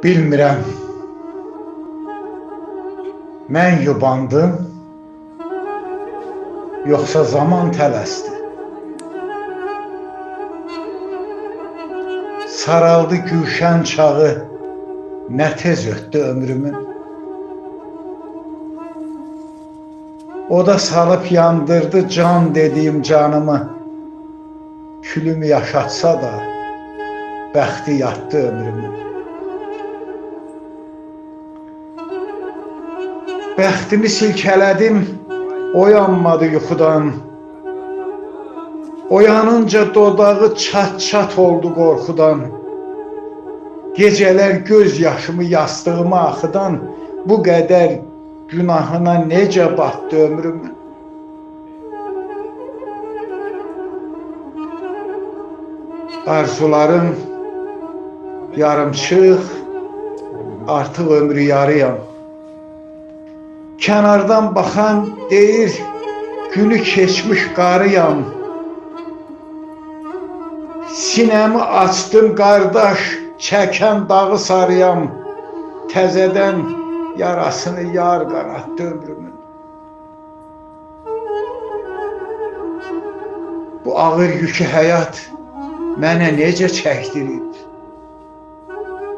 Bilmirəm, mən yubandım, yoxsa zaman tələsdi. Saraldı gülşən çağı, nə tez ötdü ömrümün. O da salıb yandırdı can dediyim canımı. Külümü yaşatsa da, bəxti yatdı ömrümün. Bəxtimi silkələdim, oyanmadı yuxudan. Oyanınca dodağı çat-çat oldu qorxudan. Gecələr göz yaşımı yastığıma axıdan, bu qədər günahına necə batdı ömrümün. Arzularım yarımçıq, artıq ömrü yarıyam. Kənardan baxan deyir, günü keçmiş qarıyam. Sinəmi açdım qardaş, çəkən dağı sarıyam. Təzədən yarasını yar qanatdı ömrümün. Bu ağır yükü həyat mənə necə çəkdirib.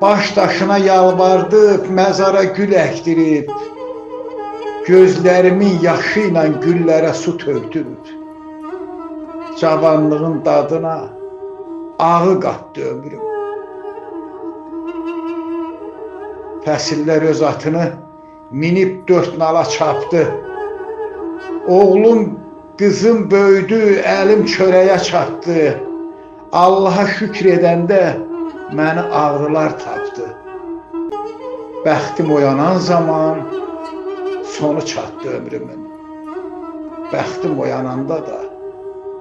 Baş daşına yalvardıb, məzara gül əkdirib. Gözlərimin yaşı ilə güllərə su tökdürüb. Cavanlığın dadına ağı qatdı ömrüm. Fəsillər öz atını minib dörd nala çapdı. Oğlum, qızım böyüdü, əlim çörəyə çatdı. Allaha şükür edəndə məni ağrılar tapdı. Bəxtim oyanan zaman sonu çatdı ömrümün. Bəxtim oyananda da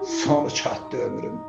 sonu çatdı ömrüm.